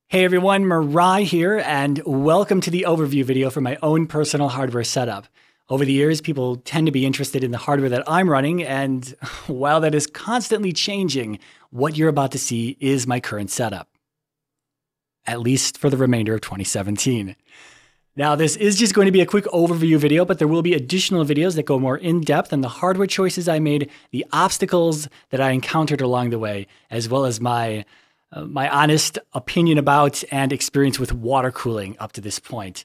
Hey everyone, Mirai here, and welcome to the overview video for my own personal hardware setup. Over the years, people tend to be interested in the hardware that I'm running, and while that is constantly changing, what you're about to see is my current setup. At least for the remainder of 2017. Now, this is just going to be a quick overview video, but there will be additional videos that go more in-depth on the hardware choices I made, the obstacles that I encountered along the way, as well as my honest opinion about and experience with water cooling up to this point.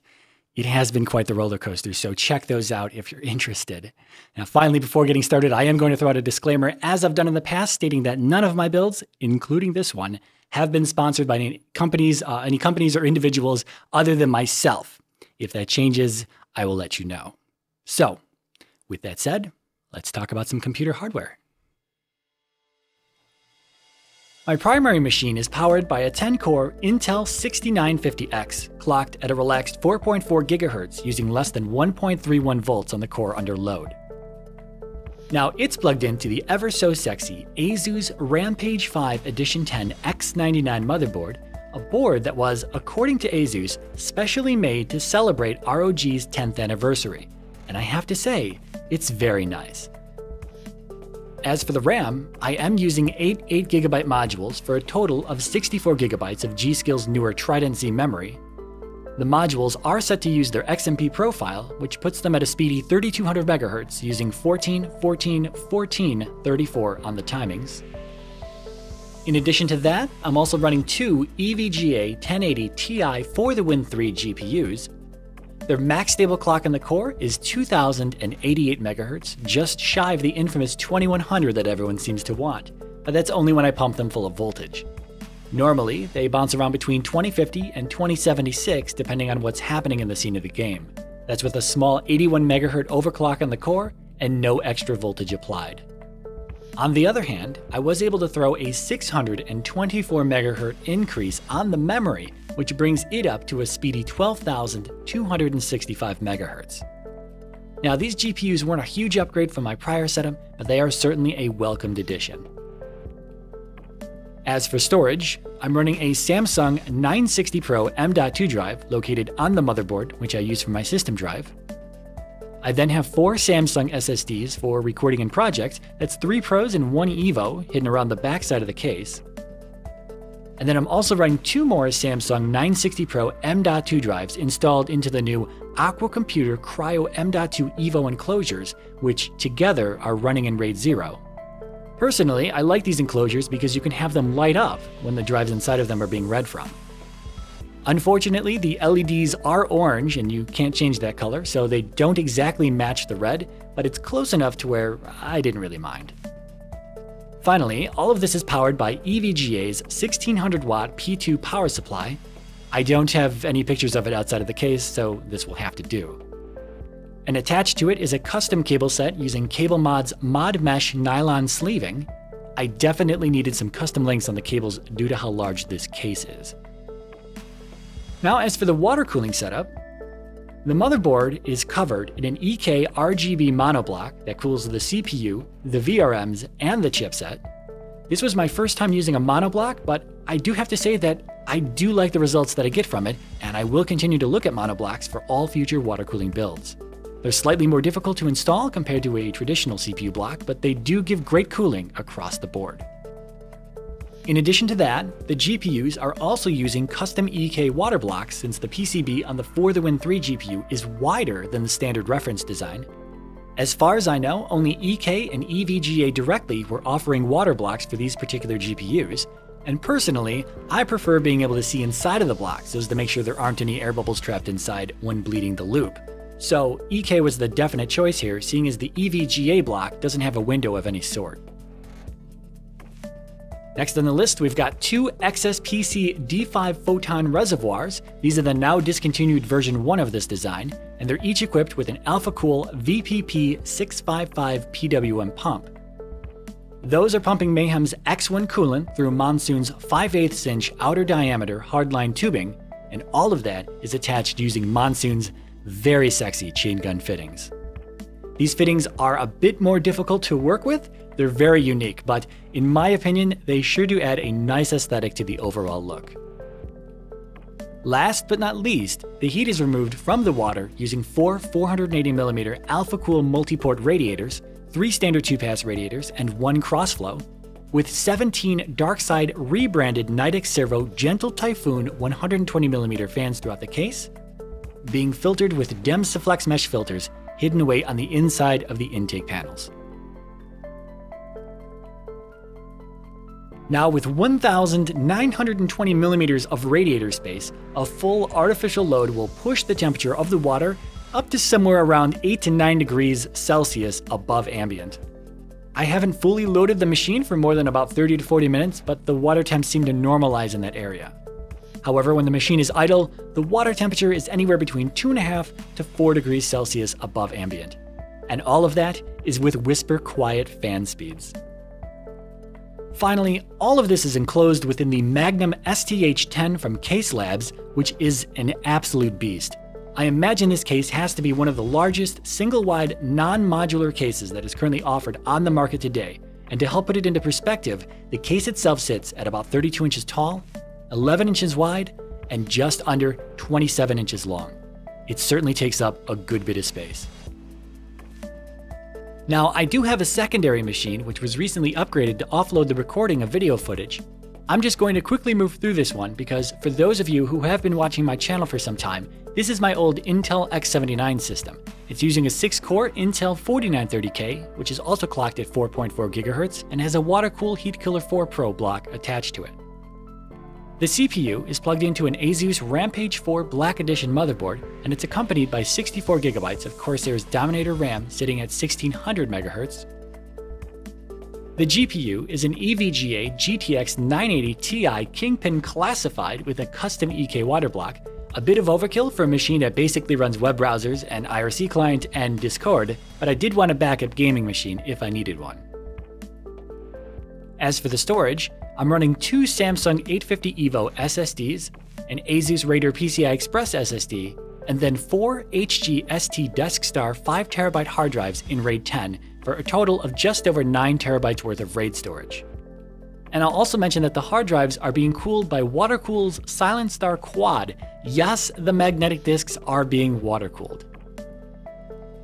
It has been quite the roller coaster, so check those out if you're interested. Now, finally, before getting started, I am going to throw out a disclaimer, as I've done in the past, stating that none of my builds, including this one, have been sponsored by any companies or individuals other than myself. If that changes, I will let you know. So, with that said, let's talk about some computer hardware. My primary machine is powered by a 10-core Intel 6950X, clocked at a relaxed 4.4 GHz using less than 1.31 volts on the core under load. Now, it's plugged into the ever-so-sexy ASUS Rampage 5 Edition 10 X99 motherboard, a board that was, according to ASUS, specially made to celebrate ROG's 10th anniversary. And I have to say, it's very nice. As for the RAM, I am using 8 8GB modules for a total of 64 GB of G.Skill's newer Trident Z memory. The modules are set to use their XMP profile, which puts them at a speedy 3200 MHz using 14, 14, 14, 34 on the timings. In addition to that, I'm also running two EVGA 1080 Ti for the Win 3 GPUs. Their max stable clock in the core is 2088 MHz, just shy of the infamous 2100 that everyone seems to want, but that's only when I pump them full of voltage. Normally, they bounce around between 2050 and 2076 depending on what's happening in the scene of the game. That's with a small 81 MHz overclock on the core and no extra voltage applied. On the other hand, I was able to throw a 624 MHz increase on the memory, which brings it up to a speedy 12,265 MHz. Now, these GPUs weren't a huge upgrade from my prior setup, but they are certainly a welcomed addition. As for storage, I'm running a Samsung 960 Pro M.2 drive located on the motherboard, which I use for my system drive. I then have 4 Samsung SSDs for recording in projects. That's 3 Pros and 1 Evo hidden around the back side of the case. And then I'm also running 2 more Samsung 960 Pro M.2 drives installed into the new Aqua Computer Cryo M.2 Evo enclosures, which together are running in RAID 0. Personally, I like these enclosures because you can have them light up when the drives inside of them are being read from. Unfortunately, the LEDs are orange and you can't change that color, so they don't exactly match the red, but it's close enough to where I didn't really mind. Finally, all of this is powered by EVGA's 1600 watt P2 power supply. I don't have any pictures of it outside of the case, so this will have to do. And attached to it is a custom cable set using CableMod's Mod Mesh nylon sleeving. I definitely needed some custom lengths on the cables due to how large this case is. Now, as for the water cooling setup, the motherboard is covered in an EK RGB monoblock that cools the CPU, the VRMs, and the chipset. This was my first time using a monoblock, but I do have to say that I do like the results that I get from it, and I will continue to look at monoblocks for all future water cooling builds. They're slightly more difficult to install compared to a traditional CPU block, but they do give great cooling across the board. In addition to that, the GPUs are also using custom EK water blocks since the PCB on the For the Win 3 GPU is wider than the standard reference design. As far as I know, only EK and EVGA directly were offering water blocks for these particular GPUs, and personally, I prefer being able to see inside of the blocks so as to make sure there aren't any air bubbles trapped inside when bleeding the loop. So EK was the definite choice here, seeing as the EVGA block doesn't have a window of any sort. Next on the list, we've got 2 XSPC D5 photon reservoirs. These are the now discontinued version 1 of this design, and they're each equipped with an AlphaCool VPP 655 PWM pump. Those are pumping Mayhem's X1 coolant through Monsoon's 5/8 inch outer diameter hardline tubing, and all of that is attached using Monsoon's very sexy chain gun fittings. These fittings are a bit more difficult to work with. They're very unique, but in my opinion, they sure do add a nice aesthetic to the overall look. Last but not least, the heat is removed from the water using 4 480mm AlphaCool multi-port radiators, 3 standard 2-pass radiators, and 1 crossflow, with 17 Darkside rebranded Nitex Servo Gentle Typhoon 120mm fans throughout the case, being filtered with Demsiflex mesh filters hidden away on the inside of the intake panels. Now, with 1,920mm of radiator space, a full artificial load will push the temperature of the water up to somewhere around 8 to 9 degrees Celsius above ambient. I haven't fully loaded the machine for more than about 30 to 40 minutes, but the water temps seem to normalize in that area. However, when the machine is idle, the water temperature is anywhere between 2.5 to 4 degrees Celsius above ambient. And all of that is with whisper quiet fan speeds. Finally, all of this is enclosed within the Magnum STH-10 from Case Labs, which is an absolute beast. I imagine this case has to be one of the largest single-wide non-modular cases that is currently offered on the market today. And to help put it into perspective, the case itself sits at about 32 inches tall, 11 inches wide, and just under 27 inches long. It certainly takes up a good bit of space. Now, I do have a secondary machine which was recently upgraded to offload the recording of video footage. I'm just going to quickly move through this one because for those of you who have been watching my channel for some time, this is my old Intel X79 system. It's using a 6-core Intel 4930K, which is also clocked at 4.4 GHz and has a Water-Cool Heatkiller 4 Pro block attached to it. The CPU is plugged into an Asus Rampage 4 Black Edition motherboard, and it's accompanied by 64 GB of Corsair's Dominator RAM sitting at 1600 MHz. The GPU is an EVGA GTX 980 Ti Kingpin classified with a custom EK water block, a bit of overkill for a machine that basically runs web browsers, an IRC client, and Discord, but I did want a backup gaming machine if I needed one. As for the storage, I'm running 2 Samsung 850 EVO SSDs, an Asus Raider PCI Express SSD, and then 4 HG ST DeskStar 5TB hard drives in RAID 10 for a total of just over 9 TB worth of RAID storage. And I'll also mention that the hard drives are being cooled by Watercool's Silent Star Quad. Yes, the magnetic disks are being water-cooled.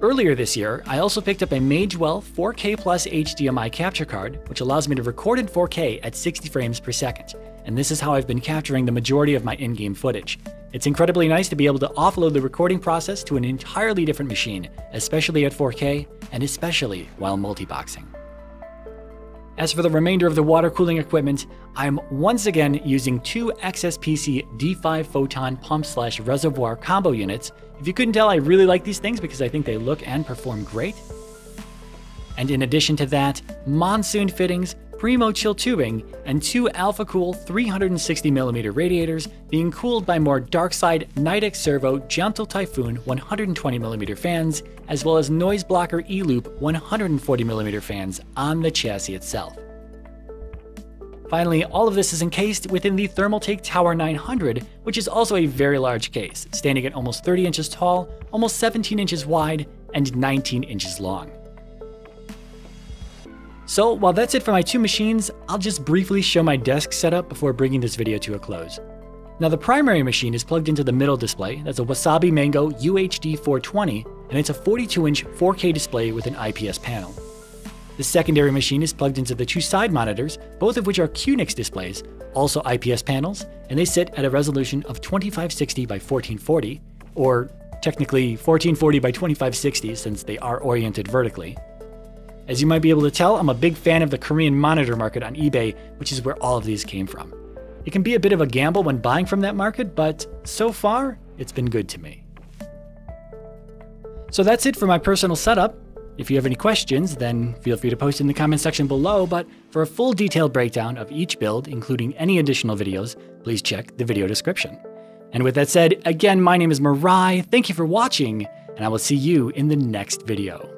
Earlier this year, I also picked up a Magewell 4K Plus HDMI capture card, which allows me to record in 4K at 60 frames per second. And this is how I've been capturing the majority of my in-game footage. It's incredibly nice to be able to offload the recording process to an entirely different machine, especially at 4K, and especially while multiboxing. As for the remainder of the water cooling equipment, I'm once again using 2 XSPC D5 Photon pump/reservoir combo units. If you couldn't tell, I really like these things because I think they look and perform great. And in addition to that, monsoon fittings, Primo chill tubing, and 2 AlphaCool 360mm radiators being cooled by more Darkside Nitex Servo Gentle Typhoon 120mm fans, as well as Noise Blocker E-Loop 140mm fans on the chassis itself. Finally, all of this is encased within the Thermaltake Tower 900, which is also a very large case, standing at almost 30 inches tall, almost 17 inches wide, and 19 inches long. So while that's it for my 2 machines, I'll just briefly show my desk setup before bringing this video to a close. Now the primary machine is plugged into the middle display. That's a Wasabi Mango UHD 420, and it's a 42-inch 4K display with an IPS panel. The secondary machine is plugged into the 2 side monitors, both of which are QNX displays, also IPS panels, and they sit at a resolution of 2560 by 1440, or technically 1440 by 2560 since they are oriented vertically. As you might be able to tell, I'm a big fan of the Korean monitor market on eBay, which is where all of these came from. It can be a bit of a gamble when buying from that market, but so far, it's been good to me. So that's it for my personal setup. If you have any questions, then feel free to post in the comment section below, but for a full detailed breakdown of each build, including any additional videos, please check the video description. And with that said, again, my name is Mirai, thank you for watching, and I will see you in the next video.